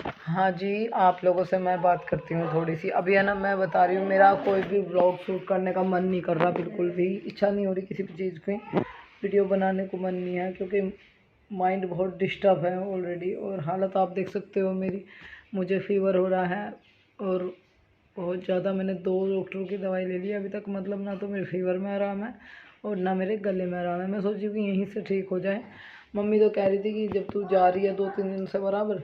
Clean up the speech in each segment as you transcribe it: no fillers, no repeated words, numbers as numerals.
हाँ जी, आप लोगों से मैं बात करती हूँ थोड़ी सी। अभी है ना, मैं बता रही हूँ, मेरा कोई भी व्लॉग शूट करने का मन नहीं कर रहा, बिल्कुल भी इच्छा नहीं हो रही किसी भी चीज़ की। वीडियो बनाने को मन नहीं है क्योंकि माइंड बहुत डिस्टर्ब है ऑलरेडी, और हालत आप देख सकते हो मेरी। मुझे फीवर हो रहा है और बहुत ज़्यादा। मैंने 2 डॉक्टरों की दवाई ले ली अभी तक, मतलब ना तो मेरे फीवर में आराम है और ना मेरे गले में आराम है। मैं सोची कि यहीं से ठीक हो जाए। मम्मी तो कह रही थी कि जब तू जा रही है 2-3 दिन से बराबर,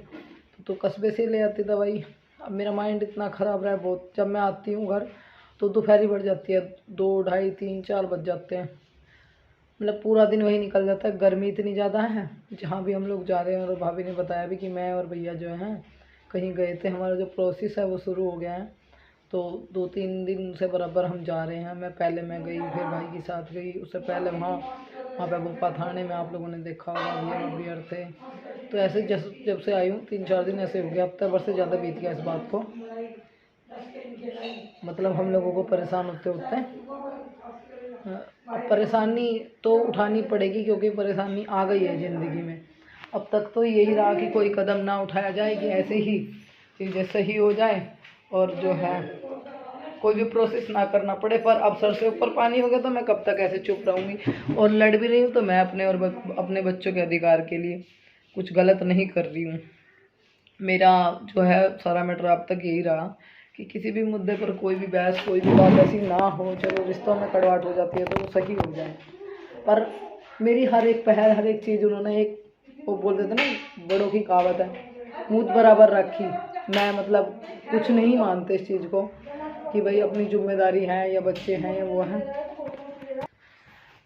तो कस्बे से ले आती दवाई। अब मेरा माइंड इतना ख़राब रहा है बहुत। जब मैं आती हूँ घर तो दोपहर ही बढ़ जाती है, 2, ढाई, 3, 4 बज जाते हैं। मतलब पूरा दिन वही निकल जाता है। गर्मी इतनी ज़्यादा है। जहाँ भी हम लोग जा रहे हैं, और भाभी ने बताया भी कि मैं और भैया जो हैं कहीं गए थे, हमारा जो प्रोसेस है वो शुरू हो गया है। तो 2-3 दिन से बराबर हम जा रहे हैं। मैं गई, फिर भाई के साथ गई। उससे पहले वहाँ पे बुप्पा थाने में आप लोगों ने देखा होगा, भैया भाभी और थे। तो ऐसे जब से आई हूँ 3-4 दिन ऐसे हो गया। हफ्ता भर से ज़्यादा बीत गया इस बात को। मतलब हम लोगों को परेशान होते होते अब परेशानी तो उठानी पड़ेगी, क्योंकि परेशानी आ गई है ज़िंदगी में। अब तक तो यही रहा कि कोई कदम ना उठाया जाए, कि ऐसे ही चीज़ें सही हो जाए और जो है कोई भी प्रोसेस ना करना पड़े। पर अब सर से ऊपर पानी हो गया तो मैं कब तक ऐसे चुप रहूँगी। और लड़ भी रही हूँ तो मैं अपने और अपने बच्चों के अधिकार के लिए कुछ गलत नहीं कर रही हूँ। मेरा जो है सारा मैटर अब तक यही रहा कि किसी भी मुद्दे पर कोई भी बहस, कोई भी बात ऐसी ना हो, चलो रिश्तों में कड़वाहट हो जाती है तो वो सही हो जाए। पर मेरी हर एक पहल, हर एक चीज़ उन्होंने, एक वो बोल देते ना, बड़ों की कहावत है, मुँह बराबर रखी। मैं मतलब कुछ नहीं मानते इस चीज़ को कि भाई अपनी जिम्मेदारी है, या बच्चे हैं या वो हैं।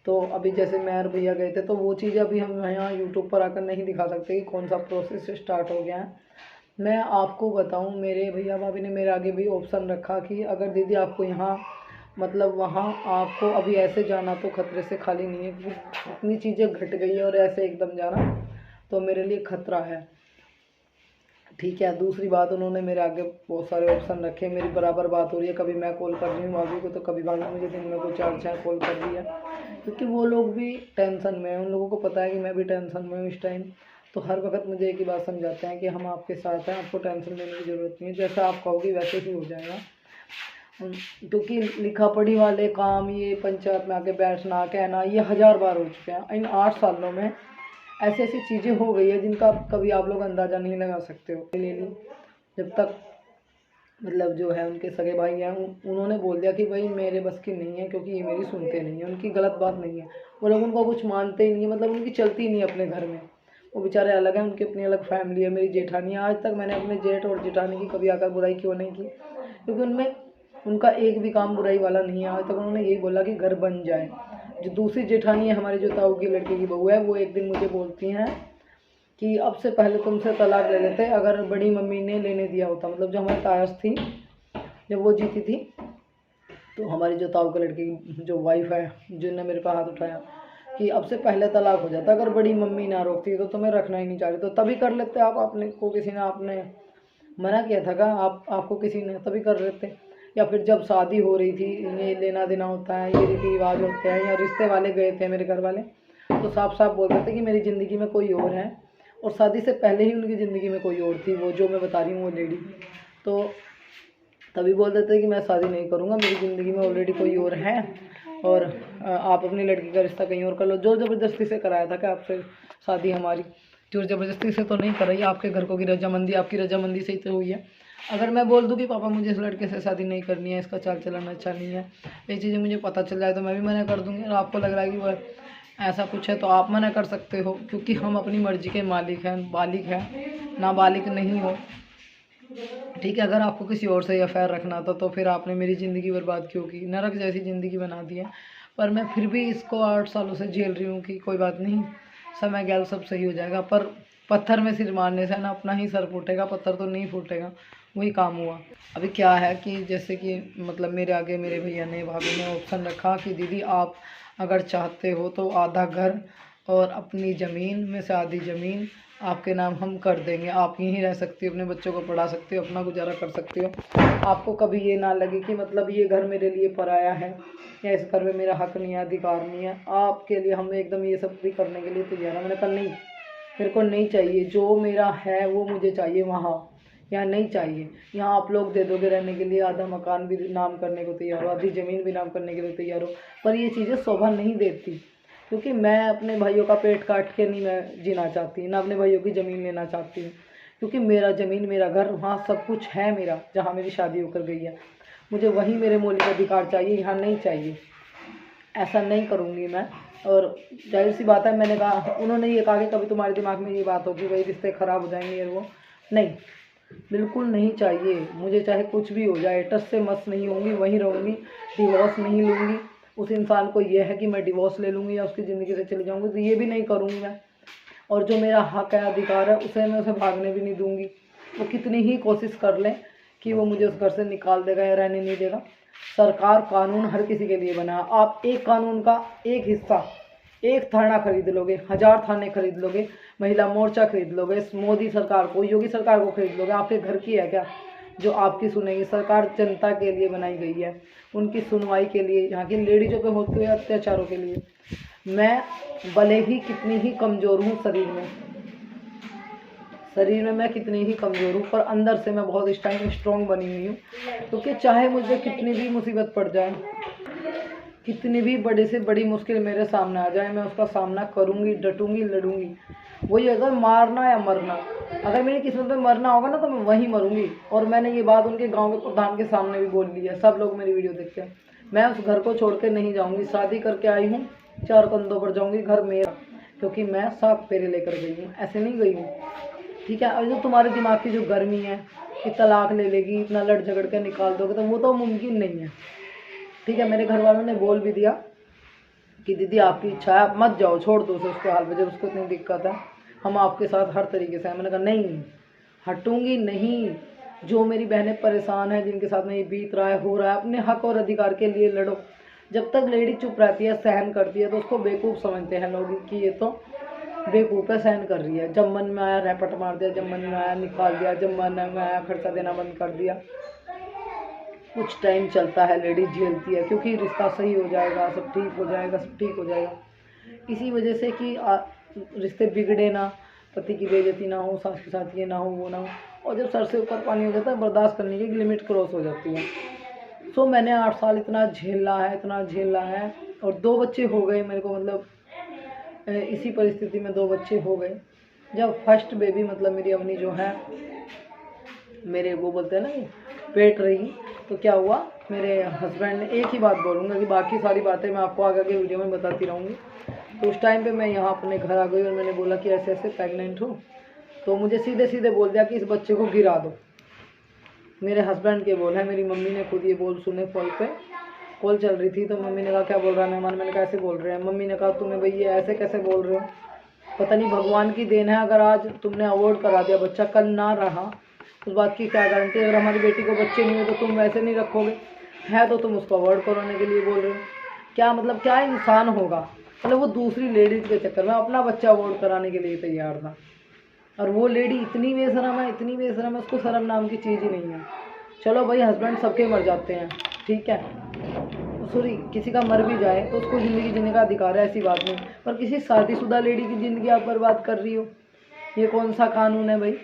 तो अभी जैसे मैं और भैया गए थे, तो वो चीज़ अभी हम यहाँ यूट्यूब पर आकर नहीं दिखा सकते कि कौन सा प्रोसेस स्टार्ट हो गया है। मैं आपको बताऊं, मेरे भैया भाभी ने मेरे आगे भी ऑप्शन रखा कि अगर दीदी आपको यहाँ, मतलब वहाँ आपको अभी ऐसे जाना तो खतरे से खाली नहीं है, क्योंकि इतनी चीज़ें घट गई है और ऐसे एकदम जाना तो मेरे लिए खतरा है। ठीक है। दूसरी बात, उन्होंने मेरे आगे बहुत सारे ऑप्शन रखे। मेरी बराबर बात हो रही है, कभी मैं कॉल कर रही हूँ भाभी को, तो कभी भाभी मुझे दिन में कोई 4-6 कॉल कर रही है, क्योंकि वो लोग भी टेंशन में हैं। उन लोगों को पता है कि मैं भी टेंशन में हूँ इस टाइम। तो हर वक्त मुझे एक ही बात समझाते हैं कि हम आपके साथ हैं, आपको टेंशन लेने की ज़रूरत नहीं है, जैसा आप कहोगे वैसे ही हो जाएगा। क्योंकि लिखा पढ़ी वाले काम, ये पंचायत में आके बैठना कहना, ये 1000 बार हो चुके हैं इन 8 सालों में। ऐसी ऐसी चीज़ें हो गई है जिनका कभी आप लोग अंदाज़ा नहीं लगा सकते हो। ले ली जब तक, मतलब जो है उनके सगे भाई हैं, उन्होंने बोल दिया कि भाई मेरे बस की नहीं है, क्योंकि ये मेरी सुनते नहीं है। उनकी गलत बात नहीं है, वो लोग उनका कुछ मानते ही नहीं है, मतलब उनकी चलती ही नहीं है अपने घर में। वो बेचारे अलग हैं, उनकी अपनी अलग फैमिली है। मेरी जेठानी, आज तक मैंने अपने जेठ और जेठानी की कभी आकर बुराई क्यों नहीं की, क्योंकि उनमें उनका एक भी काम बुराई वाला नहीं है। आज तक उन्होंने यही बोला कि घर बन जाए। जो दूसरी जेठानी है हमारी, जो ताऊ की लड़के की बहू है, वो एक दिन मुझे बोलती हैं कि अब से पहले तुमसे तलाक ले लेते अगर बड़ी मम्मी ने लेने दिया होता। मतलब जो हमारी तायस थी, जब वो जीती थी, तो हमारी जो ताऊ के लड़की की जो वाइफ है, जिन्होंने मेरे पर हाथ उठाया, कि अब से पहले तलाक हो जाता अगर बड़ी मम्मी ना रोकती, तो तुम्हें रखना ही नहीं चाहती तो तभी कर लेते आप। आपने को किसी ने, आपने मना किया था क्या? आपको किसी ने तभी कर लेते। या फिर जब शादी हो रही थी, ये लेना देना होता है, ये रीति रिवाज होते हैं, या रिश्ते वाले गए थे मेरे घर वाले, तो साफ साफ बोल देते कि मेरी ज़िंदगी में कोई और है। और शादी से पहले ही उनकी ज़िंदगी में कोई और थी, वो जो मैं बता रही हूँ वो लेडी। तो तभी बोल देते कि मैं शादी नहीं करूँगा, मेरी ज़िंदगी में ऑलरेडी कोई और है, और आप अपनी लड़की का रिश्ता कहीं और कर लो। जोर ज़बरदस्ती से कराया था कि आपसे शादी हमारी? जोर ज़बरदस्ती से तो नहीं कराई, आपके घर को की रजामंदी, आपकी रजामंदी से ही तो हुई है। अगर मैं बोल दूँ कि पापा मुझे इस लड़के से शादी नहीं करनी है, इसका चाल चलन अच्छा नहीं है, ये चीज़ें मुझे पता चल जाए, तो मैं भी मना कर दूँगी। और आपको लग रहा है कि वह ऐसा कुछ है तो आप मना कर सकते हो, क्योंकि हम अपनी मर्जी के मालिक हैं, बालिग हैं, नाबालिग नहीं हो। ठीक है। अगर आपको किसी और से अफेयर रखना था तो फिर आपने मेरी ज़िंदगी बर्बाद क्यों की, नरक जैसी ज़िंदगी बना दी है। पर मैं फिर भी इसको 8 सालों से झेल रही हूँ कि कोई बात नहीं, समय गैल सब सही हो जाएगा। पर पत्थर में सिर मारने से ना अपना ही सर फूटेगा, पत्थर तो नहीं फूटेगा। वही काम हुआ। अभी क्या है कि जैसे कि मतलब मेरे आगे मेरे भैया ने, भाभी ने ऑप्शन रखा कि दीदी आप अगर चाहते हो तो आधा घर और अपनी ज़मीन में से आधी ज़मीन आपके नाम हम कर देंगे, आप यहीं रह सकती हो, अपने बच्चों को पढ़ा सकती हो, अपना गुजारा कर सकती हो। आपको कभी ये ना लगे कि मतलब ये घर मेरे लिए पराया है, या इस घर में मेरा हक नहीं है, अधिकार नहीं है। आपके लिए हम एकदम ये सब भी करने के लिए तैयार है। मैंने कहा नहीं, मेरे को नहीं चाहिए, जो मेरा है वो मुझे चाहिए वहाँ। यहाँ नहीं चाहिए। यहाँ आप लोग दे दोगे रहने के लिए, आधा मकान भी नाम करने को तैयार हो, आधी ज़मीन भी नाम करने के लिए तैयार हो, पर ये चीज़ें शोभा नहीं देती। क्योंकि मैं अपने भाइयों का पेट काट के नहीं मैं जीना चाहती, ना अपने भाइयों की ज़मीन लेना चाहती हूँ। क्योंकि मेरा ज़मीन, मेरा घर, वहाँ सब कुछ है मेरा, जहाँ मेरी शादी होकर गई है। मुझे वहीं मेरे मौलिक अधिकार चाहिए, यहाँ नहीं चाहिए। ऐसा नहीं करूँगी मैं। और जाहिर सी बात है, मैंने कहा, उन्होंने ये कहा कि कभी तुम्हारे दिमाग में ये बात होगी भाई रिश्ते ख़राब हो जाएंगे और वो नहीं, बिल्कुल नहीं चाहिए। मुझे चाहे कुछ भी हो जाए, टस से मस नहीं होंगी, वहीं रहूँगी, डिवोर्स नहीं लूँगी। उस इंसान को ये है कि मैं डिवोर्स ले लूँगी या उसकी ज़िंदगी से चली जाऊँगी, तो ये भी नहीं करूँगी मैं। और जो मेरा हक है, अधिकार है, उसे मैं उसे भागने भी नहीं दूँगी। वो कितनी ही कोशिश कर लें कि वो मुझे उस घर से निकाल देगा या रहने नहीं देगा। सरकार, कानून हर किसी के लिए बना है। आप एक कानून का एक हिस्सा, एक थाना खरीद लोगे, 1000 थाने खरीद लोगे, महिला मोर्चा खरीद लोगे, मोदी सरकार को, योगी सरकार को खरीद लोगे, आपके घर की है क्या जो आपकी सुनेगी? सरकार जनता के लिए बनाई गई है, उनकी सुनवाई के लिए, यहाँ की लेडीज़ों पे होते हुए अत्याचारों के लिए। मैं भले ही कितनी ही कमज़ोर हूँ शरीर में मैं कितनी ही कमज़ोर हूँ, पर अंदर से मैं बहुत इस टाइम स्ट्रॉन्ग बनी हुई हूँ। क्योंकि चाहे मुझे कितनी भी मुसीबत पड़ जाए, कितनी भी बड़ी से बड़ी मुश्किल मेरे सामने आ जाए, मैं उसका सामना करूँगी, डटूँगी, लड़ूँगी। वही अगर मारना या मरना, अगर मेरी किस्मत में मरना होगा ना तो मैं वहीं मरूँगी। और मैंने ये बात उनके गांव के प्रधान के सामने भी बोल ली है, सब लोग मेरी वीडियो देखते हैं। मैं उस घर को छोड़ के नहीं जाऊँगी। शादी करके आई हूँ, 4 कंधों पर जाऊँगी, घर मेरा, क्योंकि मैं 7 फेरे लेकर गई हूँ, ऐसे नहीं गई हूँ। ठीक है। और जो तुम्हारे दिमाग की जो गर्मी है कि तलाक ले लेगी, इतना लड़ झगड़ के निकाल दोगे, तो वो तो मुमकिन नहीं है। ठीक है। मेरे घर वालों ने बोल भी दिया कि दीदी आपकी इच्छा है, मत जाओ, छोड़ दो उसे उसके हाल पे, जब उसको इतनी दिक्कत है, हम आपके साथ हर तरीके से हैं। मैंने कहा नहीं, हटूंगी नहीं। जो मेरी बहनें परेशान हैं, जिनके साथ में ये बीत रहा है, हो रहा है, अपने हक और अधिकार के लिए लड़ो। जब तक लेडी चुप रहती है, सहन करती है, तो उसको बेवकूफ़ समझते हैं लोग कि ये तो बेवकूफ़ है, सहन कर रही है। जब मन में आया रैपट मार दिया, जब मन में आया निकाल दिया, जब मन में आया खर्चा देना बंद कर दिया। कुछ टाइम चलता है, लेडीज झेलती है, क्योंकि रिश्ता सही हो जाएगा, सब ठीक हो जाएगा, सब ठीक हो जाएगा। इसी वजह से कि रिश्ते बिगड़े ना, पति की बेइज्जती ना हो, सास के साथ ये ना हो, वो ना हो। और जब सर से ऊपर पानी हो जाता है, बर्दाश्त करने की लिमिट क्रॉस हो जाती है। सो मैंने 8 साल इतना झेला है, इतना झेला है। और 2 बच्चे हो गए मेरे को, मतलब इसी परिस्थिति में 2 बच्चे हो गए। जब फर्स्ट बेबी, मतलब मेरी अवनी जो है, मेरे वो बोलते हैं ना पेट रही, तो क्या हुआ, मेरे हस्बैंड ने, एक ही बात बोलूँगा कि बाकी सारी बातें मैं आपको आगे के वीडियो में बताती रहूँगी। तो उस टाइम पे मैं यहाँ अपने घर आ गई और मैंने बोला कि ऐसे ऐसे प्रेग्नेंट हूँ। तो मुझे सीधे सीधे बोल दिया कि इस बच्चे को गिरा दो। मेरे हस्बैंड के बोल है, मेरी मम्मी ने खुद ये बोल सुने। कॉल पे कॉल चल रही थी, तो मम्मी ने कहा क्या बोल रहा है मेहमान? मैंने कहा ऐसे बोल रहे हैं। मम्मी ने कहा तुम्हें भैया ऐसे कैसे बोल रहे हो? पता नहीं भगवान की देन है, अगर आज तुमने अवॉइड करा दिया, बच्चा कल ना रहा, उस बात की क्या गारंटी? अगर हमारी बेटी को बच्चे नहीं हो तो तुम वैसे नहीं रखोगे, है तो तुम उसको अवॉइड कराने के लिए बोल रहे हो। क्या मतलब, क्या इंसान होगा? मतलब वो दूसरी लेडीज़ के चक्कर में अपना बच्चा अवॉइड कराने के लिए तैयार था। और वो लेडी इतनी बेशरम है, इतनी बेशरम है, उसको शर्म नाम की चीज़ ही नहीं है। चलो भाई, हस्बैंड सबके मर जाते हैं, ठीक है, सॉरी, किसी का मर भी जाए तो उसको ज़िंदगी जीने का अधिकार है, ऐसी बात नहीं। पर किसी शादीशुदा लेडी की ज़िंदगी आप बर्बाद कर रही हो, ये कौन सा कानून है भाई?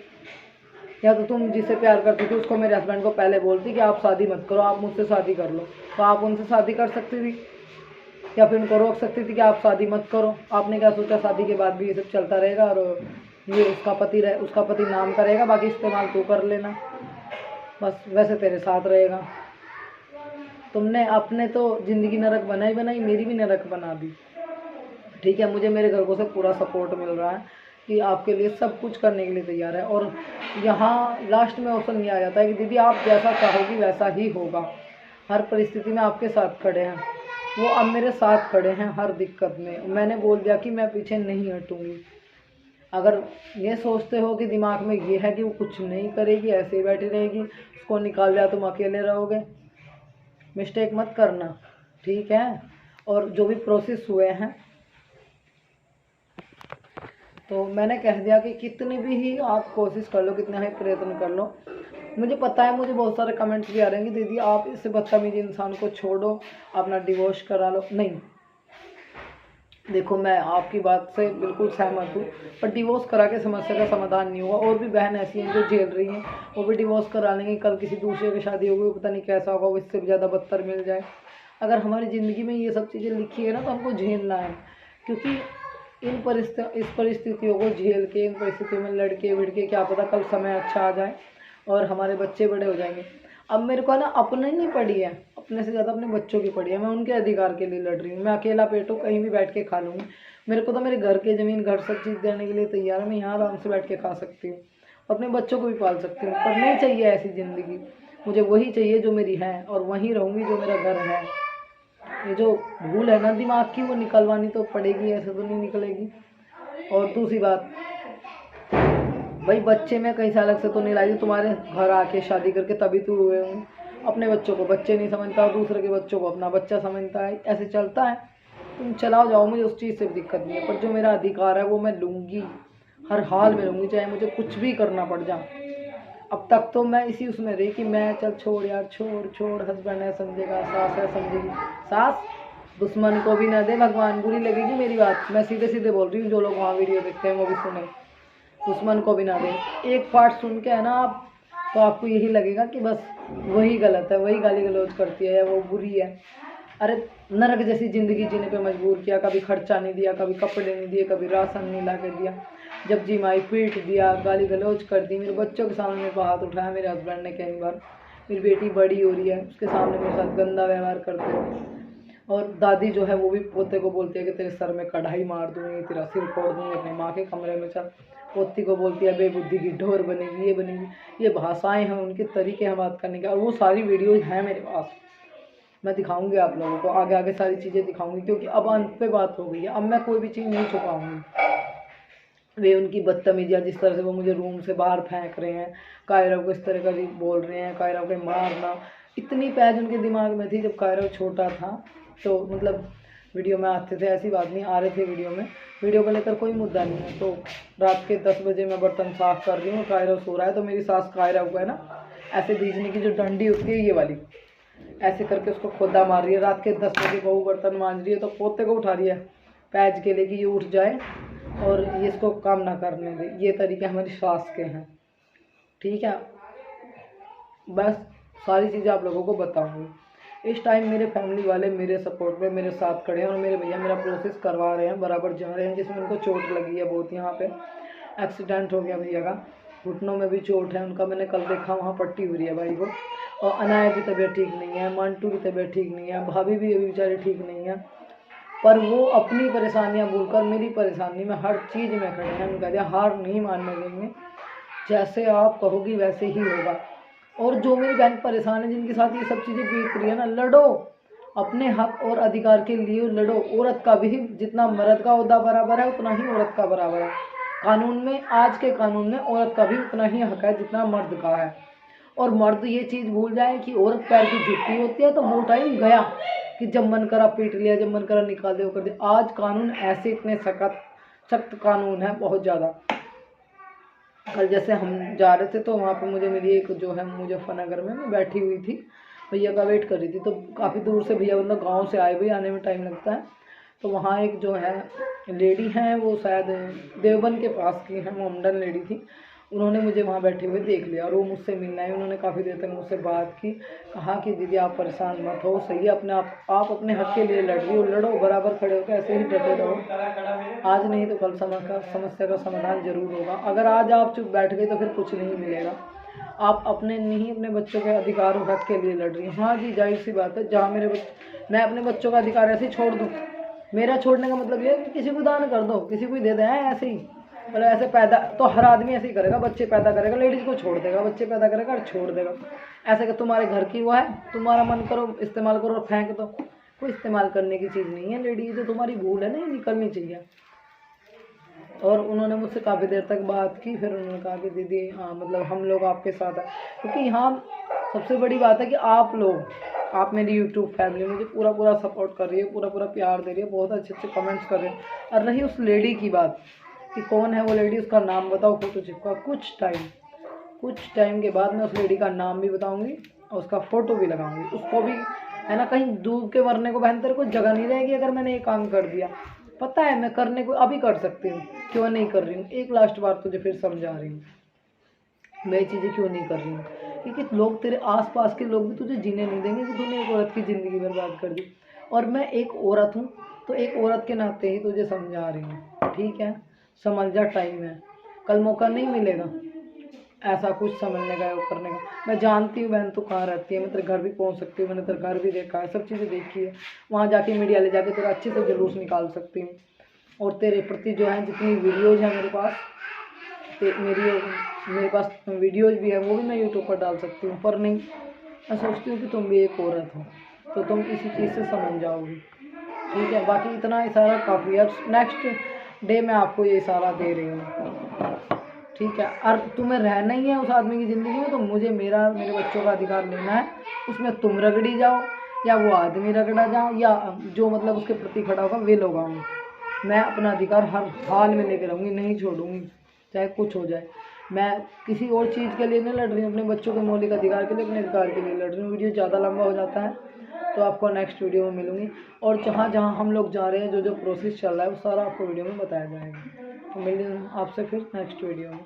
या तो तुम जिससे प्यार करती थी उसको, मेरे हस्बैंड को पहले बोलती कि आप शादी मत करो, आप मुझसे शादी कर लो, तो आप उनसे शादी कर सकती थी, या फिर उनको रोक सकती थी कि आप शादी मत करो। आपने क्या सोचा, शादी के बाद भी ये सब चलता रहेगा और ये उसका पति नाम करेगा, बाकी इस्तेमाल तू कर लेना, बस वैसे तेरे साथ रहेगा। तुमने अपने तो ज़िंदगी नरक बनाई, मेरी भी नरक बना दी। ठीक है। मुझे मेरे घर को से पूरा सपोर्ट मिल रहा है कि आपके लिए सब कुछ करने के लिए तैयार है। और यहाँ लास्ट में ऑप्शन ये आ जाता है कि दीदी आप जैसा चाहोगी वैसा ही होगा, हर परिस्थिति में आपके साथ खड़े हैं। वो अब मेरे साथ खड़े हैं हर दिक्कत में। मैंने बोल दिया कि मैं पीछे नहीं हटूँगी। अगर ये सोचते हो कि दिमाग में ये है कि वो कुछ नहीं करेगी, ऐसे ही बैठी रहेगी, उसको निकाल दिया तुम अकेले रहोगे, मिस्टेक मत करना, ठीक है। और जो भी प्रोसेस हुए हैं, तो मैंने कह दिया कि कितनी भी ही आप कोशिश कर लो, कितना ही प्रयत्न कर लो। मुझे पता है, मुझे बहुत सारे कमेंट्स भी आ रहे हैं कि दीदी आप इस बदतमीज इंसान को छोड़ो, अपना डिवोर्स करा लो। नहीं, देखो मैं आपकी बात से बिल्कुल सहमत हूँ, पर डिवोर्स करा के समस्या का समाधान नहीं होगा। और भी बहन ऐसी हैं जो झेल रही हैं, वो भी डिवोर्स करा लेंगे, कल किसी दूसरे की शादी होगी, पता नहीं कैसा होगा, वो इससे भी ज़्यादा बदतर मिल जाए। अगर हमारी ज़िंदगी में ये सब चीज़ें लिखी है ना, तो हमको झेलना है, क्योंकि इस परिस्थितियों को झेल के, इन परिस्थितियों में लड़के विड़के, क्या पता कल समय अच्छा आ जाए और हमारे बच्चे बड़े हो जाएंगे। अब मेरे को ना अपने नहीं पड़ी है, अपने से ज़्यादा अपने बच्चों की पड़ी है। मैं उनके अधिकार के लिए लड़ रही हूँ। मैं अकेला पेट हूँ, कहीं भी बैठ के खा लूँगी। मेरे को तो मेरे घर के ज़मीन घर सब चीज़ देने के लिए तैयार है। मैं यहाँ आराम से बैठ के खा सकती हूँ, अपने बच्चों को भी पाल सकती हूँ, पर नहीं चाहिए ऐसी ज़िंदगी। मुझे वही चाहिए जो मेरी है, और वहीं रहूँगी जो मेरा घर है। ये जो भूल है ना दिमाग की, वो निकलवानी तो पड़ेगी, ऐसे तो नहीं निकलेगी। और दूसरी बात, भाई बच्चे मैं कहीं से अलग से तो नहीं लाई, तुम्हारे घर आके शादी करके तभी तो हुए हूँ। अपने बच्चों को बच्चे नहीं समझता, और दूसरे के बच्चों को अपना बच्चा समझता है, ऐसे चलता है। तुम चलाओ जाओ, मुझे उस चीज़ से भी दिक्कत नहीं है, पर जो मेरा अधिकार है वो मैं लूँगी, हर हाल में लूँगी, चाहे मुझे कुछ भी करना पड़ जाए। अब तक तो मैं इसी उसमें रही कि मैं चल छोड़ यार, छोड़ छोड़, हस्बैंड है समझेगा, सास है समझेगी। सास दुश्मन को भी ना दे भगवान, बुरी लगेगी मेरी बात, मैं सीधे सीधे बोल रही हूँ। जो लोग वहाँ वीडियो देखते हैं वो भी सुने, दुश्मन को भी ना दे। एक पार्ट सुन के है ना आप, तो आपको यही लगेगा कि बस वही गलत है, वही गाली गलौज करती है या वो बुरी है। अरे नरक जैसी ज़िंदगी जीने पे मजबूर किया, कभी खर्चा नहीं दिया, कभी कपड़े नहीं दिए, कभी राशन नहीं ला के दिया, जब जी माई पीट दिया, गाली गलौज कर दी, मेरे बच्चों के सामने मेरे को हाथ उठाया मेरे हस्बैंड ने कई बार। मेरी बेटी बड़ी हो रही है, उसके सामने मेरे साथ गंदा व्यवहार करते हो। और दादी जो है वो भी पोते को बोलती है कि तेरे सर में कढ़ाई मार दूँगी, तेरा सिर फोड़ दूँगी, अपने माँ के कमरे में चल। पोती को बोलती है बेबुद्धि की ढोर बनेगी, ये बनेगी। ये भाषाएं हैं, उनके तरीके हैं बात करने के, और वो सारी वीडियोज़ हैं मेरे पास। मैं दिखाऊंगी आप लोगों को, आगे आगे सारी चीज़ें दिखाऊंगी, क्योंकि अब अंत पे बात हो गई है। अब मैं कोई भी चीज़ नहीं छुपाऊंगी। वे उनकी बदतमीजियाँ, जिस तरह से वो मुझे रूम से बाहर फेंक रहे हैं, कायरव को इस तरह का बोल रहे हैं, कायरव के मारना, इतनी पैज उनके दिमाग में थी। जब कायरव छोटा था तो मतलब वीडियो में आते थे, ऐसी बात नहीं, आ रहे थे वीडियो में, वीडियो को लेकर कोई मुद्दा नहीं है। तो रात के 10 बजे मैं बर्तन साफ़ कर रही हूँ, कायरव सो रहा है, तो मेरी सास कायरव को है ना ऐसे बीजने की जो डंडी होती है ये वाली, ऐसे करके उसको खोदा मार रही है। रात के 10 बजे बहू बर्तन मांज रही है, तो पोते को उठा रही है पैज के लिए कि ये उठ जाए और ये इसको काम ना करने दे। ये तरीके हमारी सास के हैं, ठीक है। बस सारी चीज़ें आप लोगों को बताऊंगी। इस टाइम मेरे फैमिली वाले मेरे सपोर्ट में मेरे साथ खड़े हैं, और मेरे भैया मेरा प्रोसेस करवा रहे हैं, बराबर जा रहे हैं, जिसमें उनको चोट लगी है बहुत। यहाँ पे एक्सीडेंट हो गया भैया का, घुटनों में भी चोट है उनका, मैंने कल देखा, वहाँ पट्टी हो रही है भाई को। और अनाया की तबीयत ठीक नहीं है, मंटू की तबीयत ठीक नहीं है, भाभी भी अभी बेचारी ठीक नहीं है, पर वो अपनी परेशानियां भूलकर मेरी परेशानी में हर चीज़ में खड़े हैं। उनका दिया हार नहीं मानने देंगे, जैसे आप कहोगी वैसे ही होगा। और जो मेरी बहन परेशान है, जिनके साथ ये सब चीज़ें बीत रही है ना, लड़ो, अपने हक और अधिकार के लिए लड़ो। औरत का भी जितना मर्द का ओहदा बराबर है, उतना ही औरत का बराबर है। कानून में, आज के कानून में औरत का भी उतना ही हक है जितना मर्द का है। और मर्द ये चीज़ भूल जाए कि औरत पैर की जुत्ती होती है, तो वो टाइम गया कि जब मन करा पीट लिया, जब मन करा निकाल दिया, कर दिया। आज कानून ऐसे इतने सख्त कानून है, बहुत ज़्यादा। कल जैसे हम जा रहे थे, तो वहाँ पे मुझे मिली एक जो है मुजफ्फरनगर में, मैं बैठी हुई थी, भैया का वेट कर रही थी। तो काफ़ी दूर से भैया, मतलब गाँव से आए हुए, आने में टाइम लगता है। तो वहाँ एक जो है लेडी हैं, वो शायद देवबंद के पास की हैं, मोमडन लेडी थी। उन्होंने मुझे वहाँ बैठे हुए देख लिया, और वो मुझसे मिलना है। उन्होंने काफ़ी देर तक मुझसे बात की, कहा कि दीदी आप परेशान मत हो, सही है, अपने आप अपने हक के लिए लड़ रही हो, लड़ो, बराबर खड़े होकर ऐसे ही डटे रहो। आज नहीं तो कल समस्या का समाधान जरूर होगा। अगर आज आप चुप बैठ गए तो फिर कुछ नहीं मिलेगा। आप अपने नहीं, अपने बच्चों के अधिकार और हक के लिए लड़ रही हैं। हाँ जी, जाहिर सी बात है, जहाँ मैं अपने बच्चों का अधिकार ऐसे ही छोड़ दूँ, मेरा छोड़ने का मतलब ये है कि किसी को दान कर दो, किसी को दे दें, ऐसे ही। मतलब ऐसे पैदा तो हर आदमी ऐसे ही करेगा, बच्चे पैदा करेगा, लेडीज़ को छोड़ देगा, बच्चे पैदा करेगा और छोड़ देगा। ऐसे कि तुम्हारे घर की वो है, तुम्हारा मन करो इस्तेमाल करो और फेंक दो, कोई इस्तेमाल करने की चीज़ नहीं है। लेडीज़ जो तुम्हारी भूल है ना, ये निकलनी चाहिए। और उन्होंने मुझसे काफ़ी देर तक बात की, फिर उन्होंने कहा कि दीदी हाँ, मतलब हम लोग आपके साथ हैं। क्योंकि यहाँ सबसे बड़ी बात है कि आप मेरी यूट्यूब फैमिली मुझे पूरा सपोर्ट कर रही है, पूरा प्यार दे रही है, बहुत अच्छे कमेंट्स कर रहे हैं। और रही उस लेडी की बात कि कौन है वो लेडी, उसका नाम बताओ, फोटो चिपका। कुछ टाइम के बाद मैं उस लेडी का नाम भी बताऊंगी और उसका फ़ोटो भी लगाऊंगी। उसको भी है ना, कहीं डूब के मरने को बहन तेरे को जगह नहीं रहेगी अगर मैंने ये काम कर दिया। पता है मैं करने को अभी कर सकती हूँ, क्यों नहीं कर रही हूँ। एक लास्ट बार तुझे फिर समझा रही हूँ, मैं चीज़ें क्यों नहीं कर रही हूँ, क्योंकि लोग तेरे आसपास के लोग भी तुझे जीने नहीं देंगे कि तूने एक औरत की ज़िंदगी बर्बाद कर दी। और मैं एक औरत हूँ, तो एक औरत के नाते ही तुझे समझा रही हूँ, ठीक है। समझ जा, टाइम है, कल मौका नहीं मिलेगा ऐसा कुछ समझने का वो करने का। मैं जानती हूँ बहन तू कहाँ रहती है, मैं तेरे घर भी पहुँच सकती हूँ, मैंने तेरा घर भी देखा है, सब चीज़ें देखी है। वहाँ जाके मीडिया ले जाके तेरा अच्छे से जुलूस निकाल सकती हूँ। और तेरे प्रति जो है जितनी वीडियोज़ हैं मेरे पास, मेरे पास वीडियोज़ भी है, वो भी मैं यूट्यूब पर डाल सकती हूँ। पर नहीं, मैं सोचती हूँ कि तुम भी एक औरत हो, तो तुम इसी चीज़ से समझ जाओगी, ठीक है। बाकी इतना इशारा काफ़ी है, नेक्स्ट डे मैं आपको ये इशारा दे रही हूँ, ठीक है। और तुम्हें रहना ही है उस आदमी की ज़िंदगी में, तो मुझे मेरे बच्चों का अधिकार लेना है। उसमें तुम रगड़ी जाओ या वो आदमी रगड़ा जाओ या जो मतलब उसके प्रति खड़ा होगा वे लोग आऊँ, मैं अपना अधिकार हर हाल में लेकर रहूँगी, नहीं छोड़ूंगी, चाहे कुछ हो जाए। मैं किसी और चीज़ के लिए नहीं लड़ रही हूँ, अपने बच्चों के मौलिक अधिकार के लिए, अपने अधिकार के लिए लड़ रही हूँ। वीडियो ज़्यादा लंबा हो जाता है, तो आपको नेक्स्ट वीडियो में मिलूँगी। और जहाँ जहाँ हम लोग जा रहे हैं, जो जो प्रोसेस चल रहा है, वो सारा आपको वीडियो में बताया जाएगा। तो मिलते हैं आपसे फिर नेक्स्ट वीडियो में।